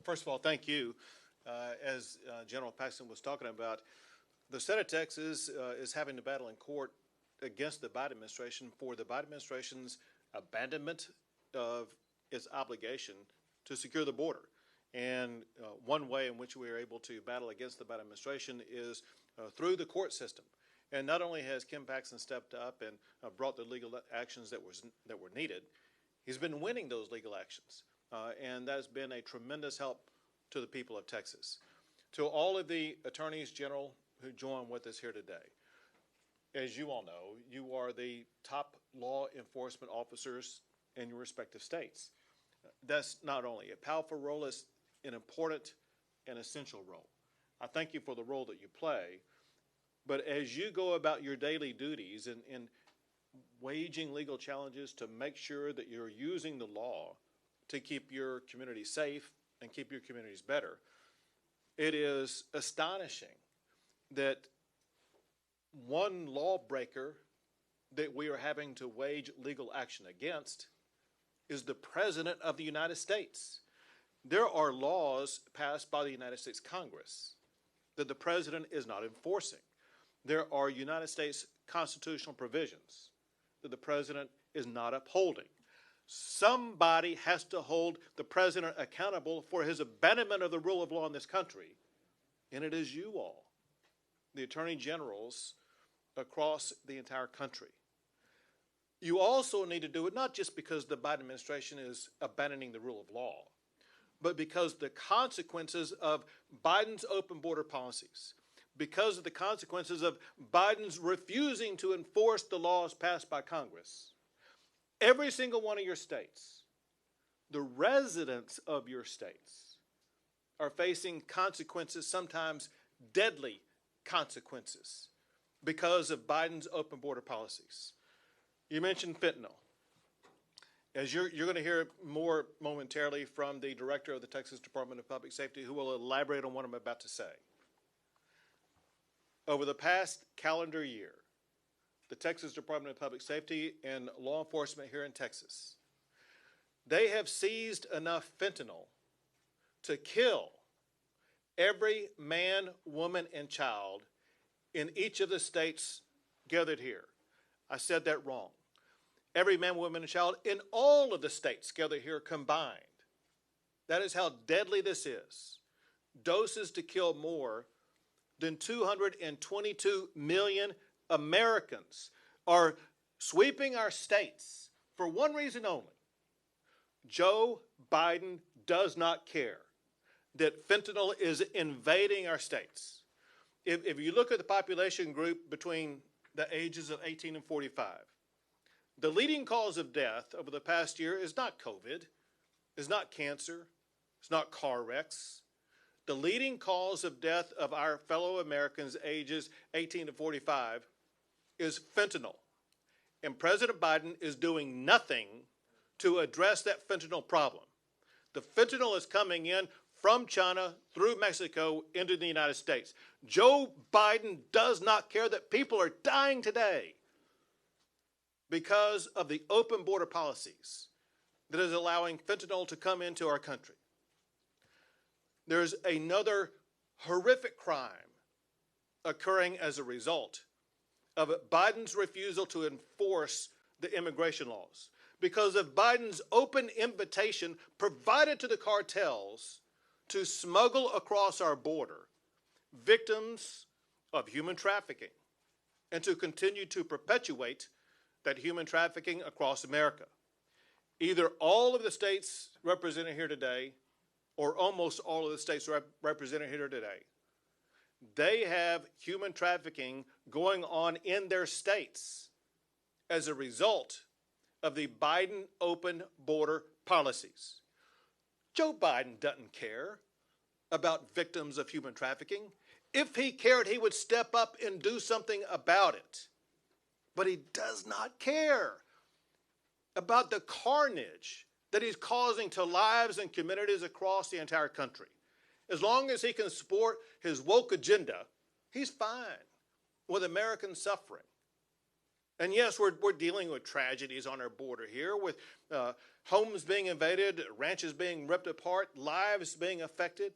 First of all, thank you. As General Paxton was talking about, the state of Texas is having to battle in court against the Biden administration for the Biden administration's abandonment of its obligation to secure the border. And one way in which we are able to battle against the Biden administration is through the court system. And not only has Kim Paxton stepped up and brought the legal actions that were needed, he's been winning those legal actions. And that has been a tremendous help to the people of Texas. To all of the attorneys general who join with us here today, as you all know, you are the top law enforcement officers in your respective states. That's not only a powerful role, it's an important and essential role. I thank you for the role that you play, but as you go about your daily duties in waging legal challenges to make sure that you're using the law to keep your community safe and keep your communities better, it is astonishing that one lawbreaker that we are having to wage legal action against is the President of the United States. There are laws passed by the United States Congress that the President is not enforcing. There are United States constitutional provisions that the President is not upholding. Somebody has to hold the President accountable for his abandonment of the rule of law in this country, and it is you all, the Attorney Generals across the entire country. You also need to do it not just because the Biden administration is abandoning the rule of law, but because the consequences of Biden's open border policies, because of the consequences of Biden's refusing to enforce the laws passed by Congress. Every single one of your states, the residents of your states, are facing consequences, sometimes deadly consequences, because of Biden's open border policies. You mentioned fentanyl. As you're going to hear more momentarily from the director of the Texas Department of Public Safety, who will elaborate on what I'm about to say. Over the past calendar year, the Texas Department of Public Safety and law enforcement here in Texas, they have seized enough fentanyl to kill every man, woman, and child in each of the states gathered here. I said that wrong. Every man, woman, and child in all of the states gathered here combined. That is how deadly this is. Doses to kill more than 222 million Americans are sweeping our states for one reason only. Joe Biden does not care that fentanyl is invading our states. If you look at the population group between the ages of 18 and 45, the leading cause of death over the past year is not COVID, is not cancer, it's not car wrecks. The leading cause of death of our fellow Americans ages 18 to 45 is fentanyl. And President Biden is doing nothing to address that fentanyl problem. The fentanyl is coming in from China through Mexico into the United States. Joe Biden does not care that people are dying today because of the open border policies that is allowing fentanyl to come into our country. There's another horrific crime occurring as a result of Biden's refusal to enforce the immigration laws, because of Biden's open invitation provided to the cartels to smuggle across our border victims of human trafficking and to continue to perpetuate that human trafficking across America. Either all of the states represented here today or almost all of the states represented here today, they have human trafficking going on in their states as a result of the Biden open border policies. Joe Biden doesn't care about victims of human trafficking. If he cared, he would step up and do something about it. But he does not care about the carnage that he's causing to lives and communities across the entire country. As long as he can support his woke agenda, he's fine with American suffering. And yes, we're dealing with tragedies on our border here, with homes being invaded, ranches being ripped apart, lives being affected.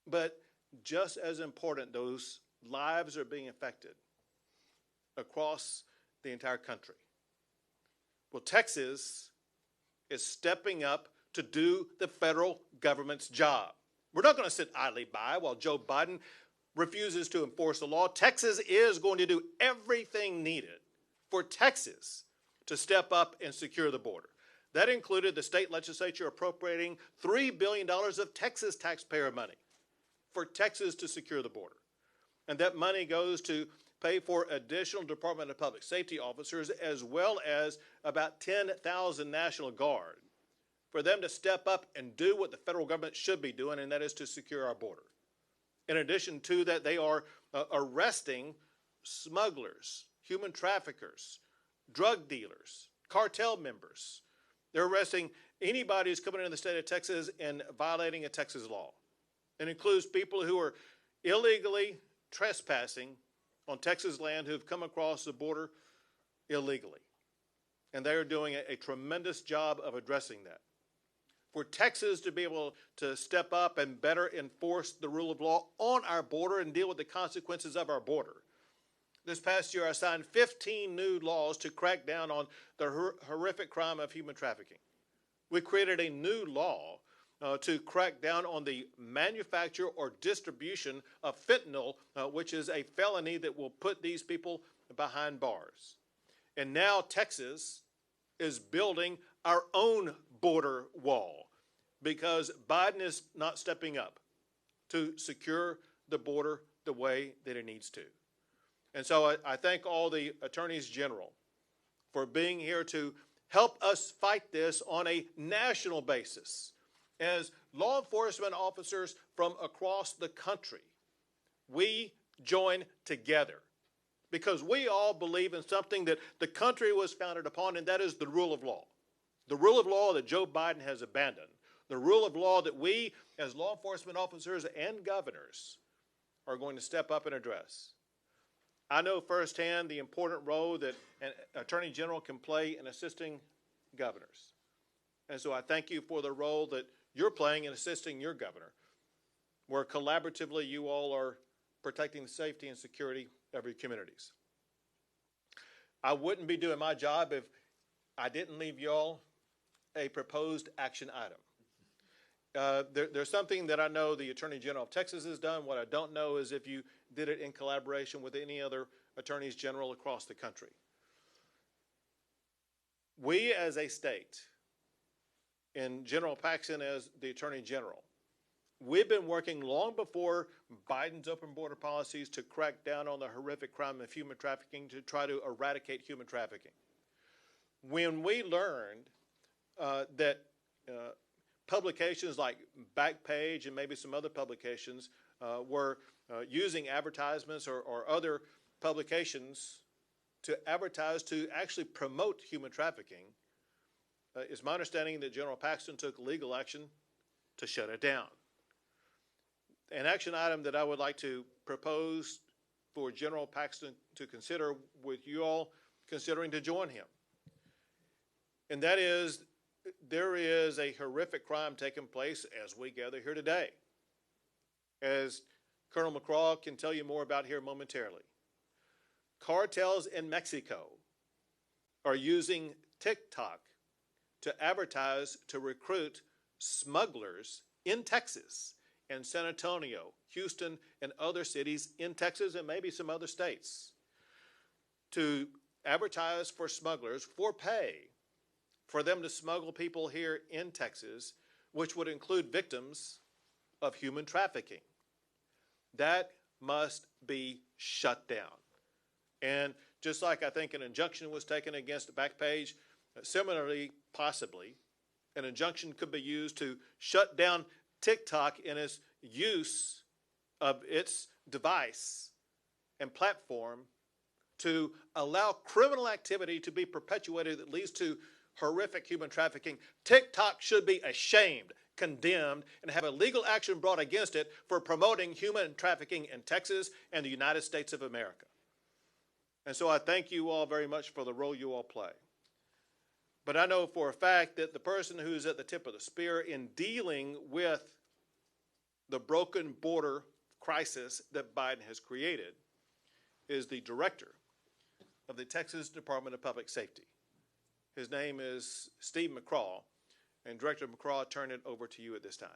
But just as important, those lives are being affected across the entire country. Well, Texas is stepping up to do the federal government's job. We're not going to sit idly by while Joe Biden refuses to enforce the law. Texas is going to do everything needed for Texas to step up and secure the border. That included the state legislature appropriating $3 billion of Texas taxpayer money for Texas to secure the border. And that money goes to pay for additional Department of Public Safety officers, as well as about 10,000 National Guard, for them to step up and do what the federal government should be doing, and that is to secure our border. In addition to that, they are arresting smugglers, human traffickers, drug dealers, cartel members. They're arresting anybody who's coming into the state of Texas and violating a Texas law. It includes people who are illegally trespassing on Texas land who've come across the border illegally. And they are doing a tremendous job of addressing that. For Texas to be able to step up and better enforce the rule of law on our border and deal with the consequences of our border. This past year, I signed 15 new laws to crack down on the horrific crime of human trafficking. We created a new law to crack down on the manufacture or distribution of fentanyl, which is a felony that will put these people behind bars. And now Texas is building our own border wall because Biden is not stepping up to secure the border the way that it needs to. And so I thank all the attorneys general for being here to help us fight this on a national basis. As law enforcement officers from across the country, we join together because we all believe in something that the country was founded upon, and that is the rule of law. The rule of law that Joe Biden has abandoned. The rule of law that we, as law enforcement officers and governors, are going to step up and address. I know firsthand the important role that an attorney general can play in assisting governors. And so I thank you for the role that you're playing in assisting your governor, where collaboratively you all are protecting the safety and security of your communities. I wouldn't be doing my job if I didn't leave you all a proposed action item. There's something that I know the Attorney General of Texas has done. What I don't know is if you did it in collaboration with any other attorneys general across the country. We as a state, and General Paxton as the Attorney General, we've been working long before Biden's open border policies to crack down on the horrific crime of human trafficking, to try to eradicate human trafficking. When we learned that publications like Backpage and maybe some other publications were using advertisements or other publications to advertise to actually promote human trafficking, it's my understanding that General Paxton took legal action to shut it down. An action item that I would like to propose for General Paxton to consider with you all considering to join him. And that is, there is a horrific crime taking place as we gather here today. As Colonel McCraw can tell you more about here momentarily. Cartels in Mexico are using TikTok to advertise to recruit smugglers in Texas and San Antonio, Houston, and other cities in Texas and maybe some other states to advertise for smugglers for pay for them to smuggle people here in Texas, which would include victims of human trafficking. That must be shut down. And just like I think an injunction was taken against Backpage, similarly, possibly, an injunction could be used to shut down TikTok in its use of its device and platform to allow criminal activity to be perpetuated that leads to horrific human trafficking. TikTok should be ashamed, condemned, and have a legal action brought against it for promoting human trafficking in Texas and the United States of America. And so I thank you all very much for the role you all play. But I know for a fact that the person who's at the tip of the spear in dealing with the broken border crisis that Biden has created is the director of the Texas Department of Public Safety. His name is Steve McCraw. And Director McCraw, I turn it over to you at this time.